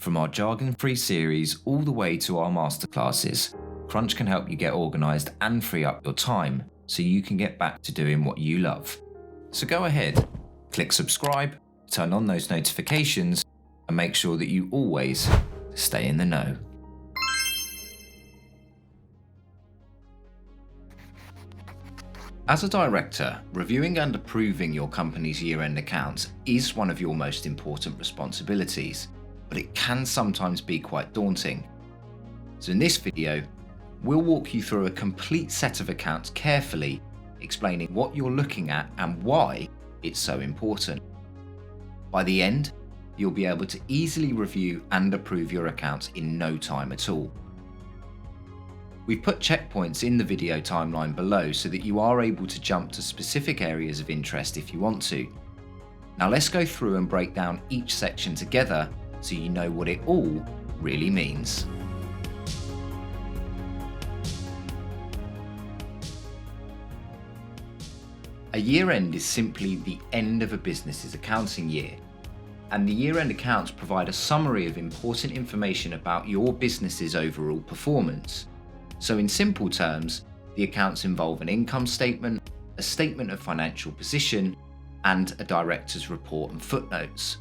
From our jargon-free series all the way to our masterclasses, Crunch can help you get organised and free up your time so you can get back to doing what you love. So go ahead, click subscribe, turn on those notifications, and make sure that you always stay in the know. As a director, reviewing and approving your company's year-end accounts is one of your most important responsibilities, but it can sometimes be quite daunting. So in this video, we'll walk you through a complete set of accounts carefully, explaining what you're looking at and why it's so important. By the end, you'll be able to easily review and approve your accounts in no time at all. We've put checkpoints in the video timeline below so that you are able to jump to specific areas of interest if you want to. Now let's go through and break down each section together so you know what it all really means. A year-end is simply the end of a business's accounting year, and the year-end accounts provide a summary of important information about your business's overall performance. So in simple terms, the accounts involve an income statement, a statement of financial position, and a director's report and footnotes.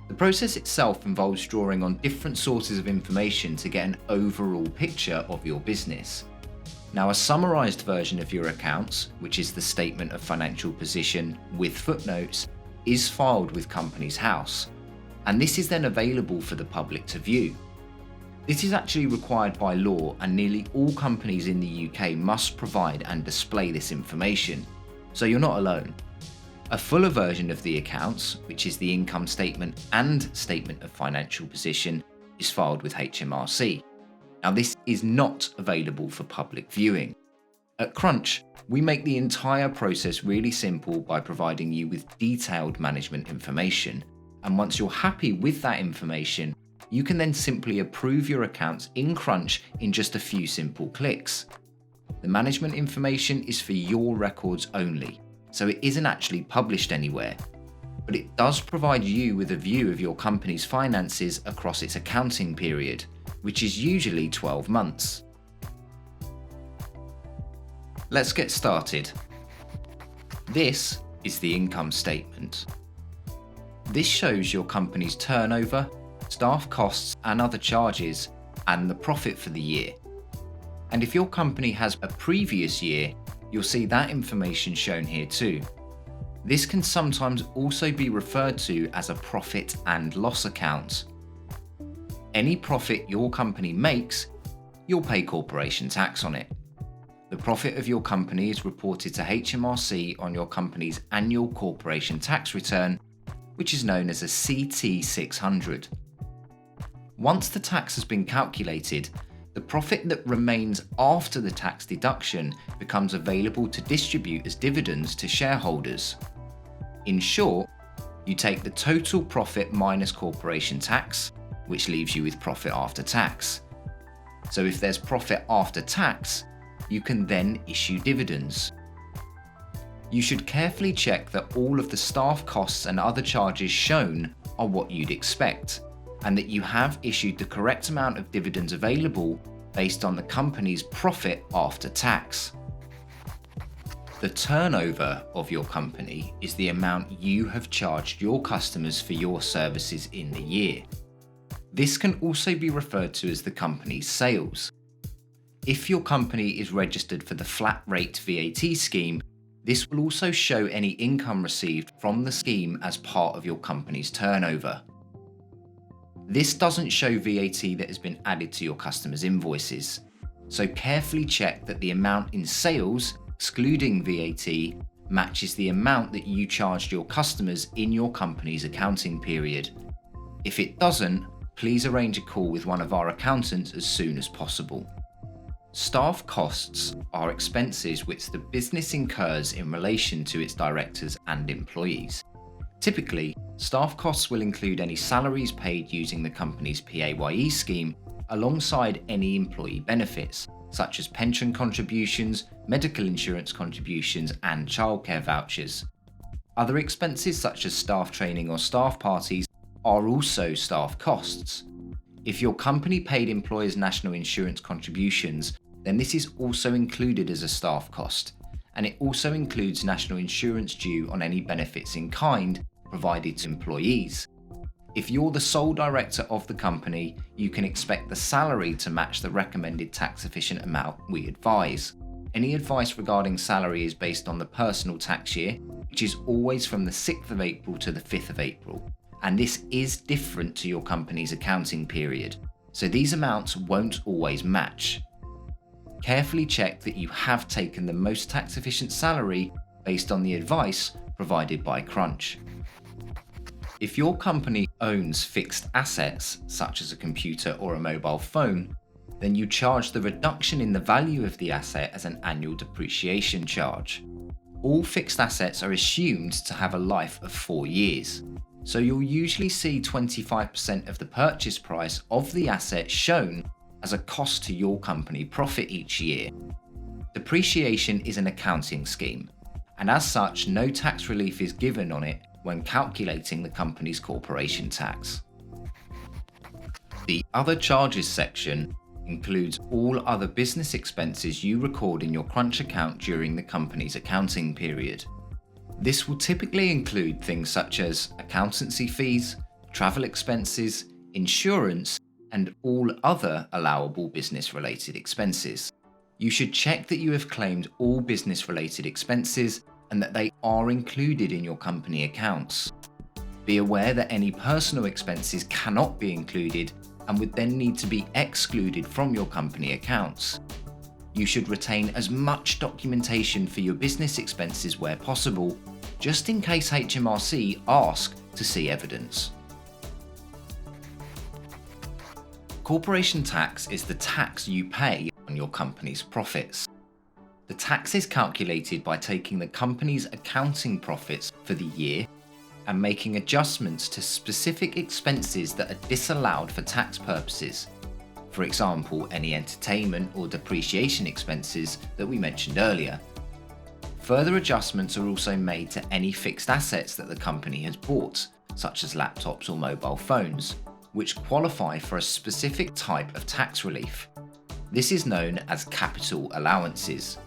The process itself involves drawing on different sources of information to get an overall picture of your business. Now, a summarized version of your accounts, which is the statement of financial position with footnotes, is filed with Companies House, and this is then available for the public to view. This is actually required by law, and nearly all companies in the UK must provide and display this information, so you're not alone. A fuller version of the accounts, which is the income statement and statement of financial position, is filed with HMRC. Now, this is not available for public viewing. At Crunch, we make the entire process really simple by providing you with detailed management information, and once you're happy with that information, you can then simply approve your accounts in Crunch in just a few simple clicks. The management information is for your records only, so it isn't actually published anywhere, but it does provide you with a view of your company's finances across its accounting period, which is usually 12 months. Let's get started. This is the income statement. This shows your company's turnover, staff costs and other charges, and the profit for the year. And if your company has a previous year, you'll see that information shown here too. This can sometimes also be referred to as a profit and loss account. Any profit your company makes, you'll pay corporation tax on it. The profit of your company is reported to HMRC on your company's annual corporation tax return, which is known as a CT600. Once the tax has been calculated, the profit that remains after the tax deduction becomes available to distribute as dividends to shareholders. In short, you take the total profit minus corporation tax, which leaves you with profit after tax. So if there's profit after tax, you can then issue dividends. You should carefully check that all of the staff costs and other charges shown are what you'd expect, and that you have issued the correct amount of dividends available based on the company's profit after tax. The turnover of your company is the amount you have charged your customers for your services in the year. This can also be referred to as the company's sales. If your company is registered for the flat rate VAT scheme, this will also show any income received from the scheme as part of your company's turnover. This doesn't show VAT that has been added to your customers' invoices, so carefully check that the amount in sales, excluding VAT, matches the amount that you charged your customers in your company's accounting period. If it doesn't, please arrange a call with one of our accountants as soon as possible. Staff costs are expenses which the business incurs in relation to its directors and employees. Typically, staff costs will include any salaries paid using the company's PAYE scheme alongside any employee benefits, such as pension contributions, medical insurance contributions, and childcare vouchers. Other expenses such as staff training or staff parties are also staff costs. If your company paid employers' national insurance contributions, then this is also included as a staff cost, and it also includes national insurance due on any benefits in kind provided to employees. If you're the sole director of the company, you can expect the salary to match the recommended tax efficient amount we advise. Any advice regarding salary is based on the personal tax year, which is always from the 6th of April to the 5th of April. And this is different to your company's accounting period, so these amounts won't always match. Carefully check that you have taken the most tax efficient salary based on the advice provided by Crunch. If your company owns fixed assets, such as a computer or a mobile phone, then you charge the reduction in the value of the asset as an annual depreciation charge. All fixed assets are assumed to have a life of 4 years, so you'll usually see 25% of the purchase price of the asset shown as a cost to your company profit each year. Depreciation is an accounting scheme, and as such, no tax relief is given on it when calculating the company's corporation tax. The Other Charges section includes all other business expenses you record in your Crunch account during the company's accounting period. This will typically include things such as accountancy fees, travel expenses, insurance, and all other allowable business-related expenses. You should check that you have claimed all business-related expenses and that they are included in your company accounts. Be aware that any personal expenses cannot be included and would then need to be excluded from your company accounts. You should retain as much documentation for your business expenses where possible, just in case HMRC ask to see evidence. Corporation tax is the tax you pay on your company's profits. The tax is calculated by taking the company's accounting profits for the year and making adjustments to specific expenses that are disallowed for tax purposes. For example, any entertainment or depreciation expenses that we mentioned earlier. Further adjustments are also made to any fixed assets that the company has bought, such as laptops or mobile phones, which qualify for a specific type of tax relief. This is known as capital allowances.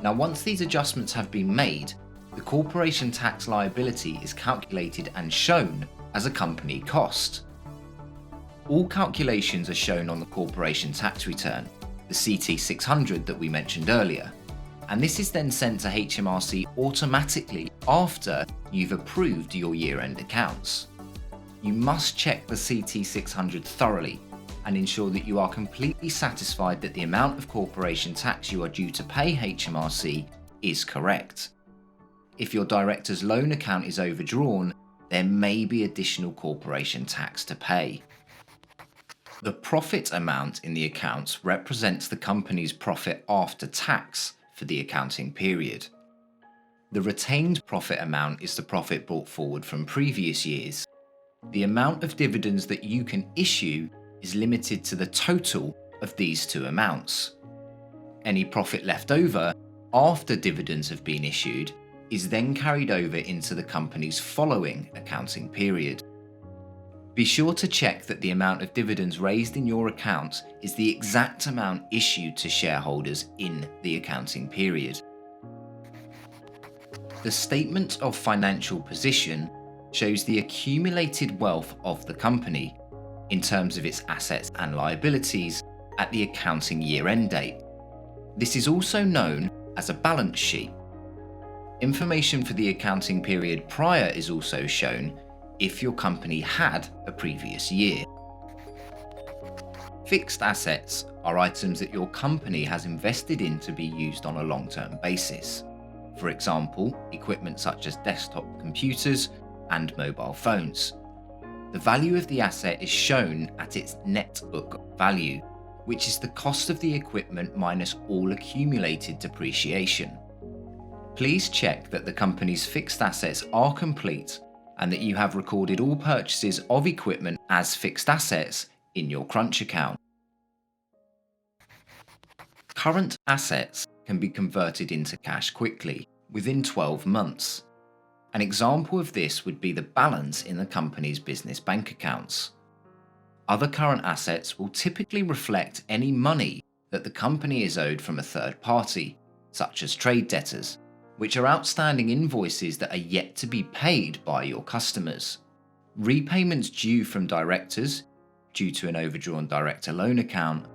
Now, once these adjustments have been made, the corporation tax liability is calculated and shown as a company cost. All calculations are shown on the corporation tax return, the CT600 that we mentioned earlier, and this is then sent to HMRC automatically after you've approved your year-end accounts. You must check the CT600 thoroughly and ensure that you are completely satisfied that the amount of corporation tax you are due to pay HMRC is correct. If your director's loan account is overdrawn, there may be additional corporation tax to pay. The profit amount in the accounts represents the company's profit after tax for the accounting period. The retained profit amount is the profit brought forward from previous years. The amount of dividends that you can issue is limited to the total of these two amounts. Any profit left over after dividends have been issued is then carried over into the company's following accounting period. Be sure to check that the amount of dividends raised in your account is the exact amount issued to shareholders in the accounting period. The Statement of Financial Position shows the accumulated wealth of the company in terms of its assets and liabilities at the accounting year-end date. This is also known as a balance sheet. Information for the accounting period prior is also shown if your company had a previous year. Fixed assets are items that your company has invested in to be used on a long-term basis. For example, equipment such as desktop computers and mobile phones. The value of the asset is shown at its net book value, which is the cost of the equipment minus all accumulated depreciation. Please check that the company's fixed assets are complete and that you have recorded all purchases of equipment as fixed assets in your Crunch account. Current assets can be converted into cash quickly, within 12 months. An example of this would be the balance in the company's business bank accounts. Other current assets will typically reflect any money that the company is owed from a third party, such as trade debtors, which are outstanding invoices that are yet to be paid by your customers. Repayments due from directors, due to an overdrawn director loan account,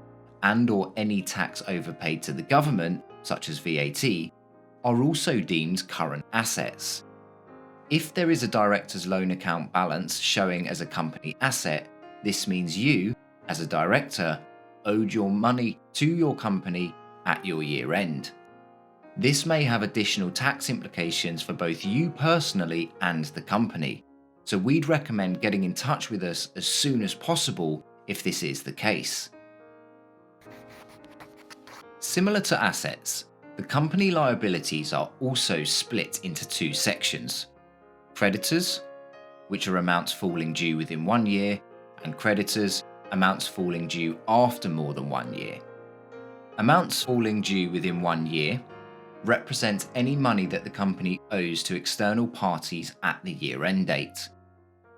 and/or any tax overpaid to the government, such as VAT, are also deemed current assets. If there is a director's loan account balance showing as a company asset, this means you, as a director, owed your money to your company at your year end. This may have additional tax implications for both you personally and the company, so we'd recommend getting in touch with us as soon as possible if this is the case. Similar to assets, the company liabilities are also split into two sections: creditors, which are amounts falling due within 1 year, and creditors, amounts falling due after more than 1 year. Amounts falling due within 1 year represent any money that the company owes to external parties at the year-end date.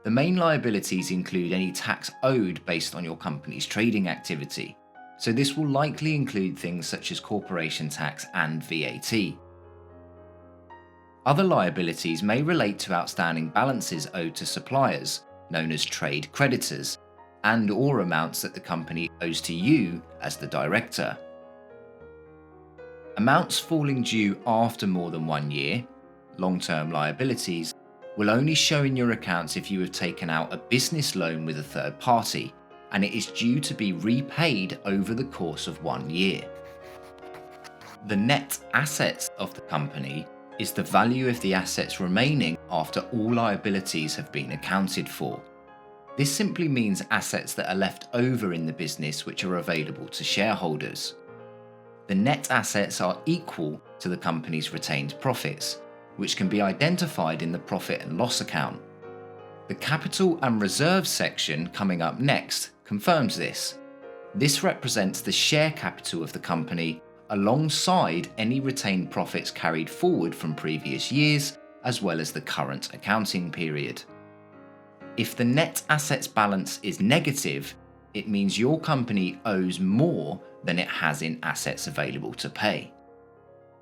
The main liabilities include any tax owed based on your company's trading activity, so this will likely include things such as corporation tax and VAT. Other liabilities may relate to outstanding balances owed to suppliers, known as trade creditors, and/or amounts that the company owes to you as the director. Amounts falling due after more than 1 year, long-term liabilities, will only show in your accounts if you have taken out a business loan with a third party, and it is due to be repaid over the course of 1 year. The net assets of the company is the value of the assets remaining after all liabilities have been accounted for. This simply means assets that are left over in the business which are available to shareholders. The net assets are equal to the company's retained profits, which can be identified in the profit and loss account. The capital and reserves section coming up next confirms this. This represents the share capital of the company alongside any retained profits carried forward from previous years, as well as the current accounting period. If the net assets balance is negative, it means your company owes more than it has in assets available to pay.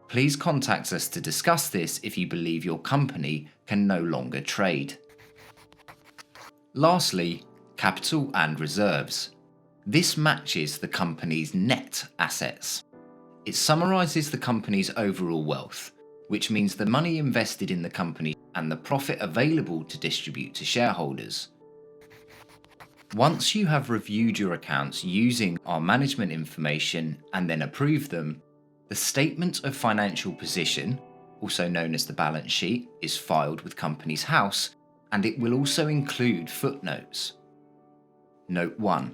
Please contact us to discuss this if you believe your company can no longer trade. Lastly, capital and reserves. This matches the company's net assets. It summarizes the company's overall wealth, which means the money invested in the company and the profit available to distribute to shareholders. Once you have reviewed your accounts using our management information and then approved them, the Statement of Financial Position, also known as the balance sheet, is filed with Companies House, and it will also include footnotes. Note 1.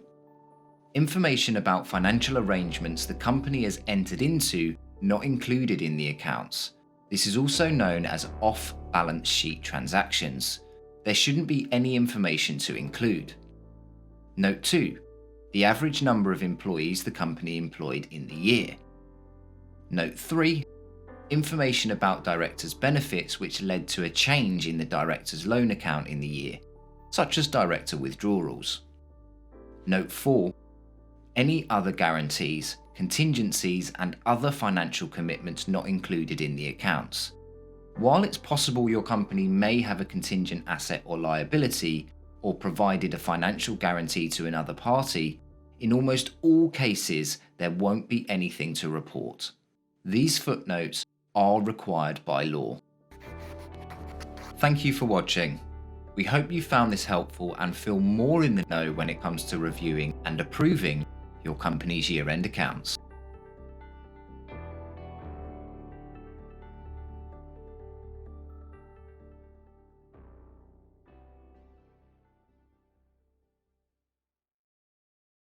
Information about financial arrangements the company has entered into not included in the accounts. This is also known as off-balance sheet transactions. There shouldn't be any information to include. Note 2. The average number of employees the company employed in the year. Note 3. Information about directors' benefits which led to a change in the director's loan account in the year, such as director withdrawals. Note 4. Any other guarantees, contingencies, and other financial commitments not included in the accounts. While it's possible your company may have a contingent asset or liability, or provided a financial guarantee to another party, in almost all cases there won't be anything to report. These footnotes are required by law. Thank you for watching. We hope you found this helpful and feel more in the know when it comes to reviewing and approving your company's year-end accounts.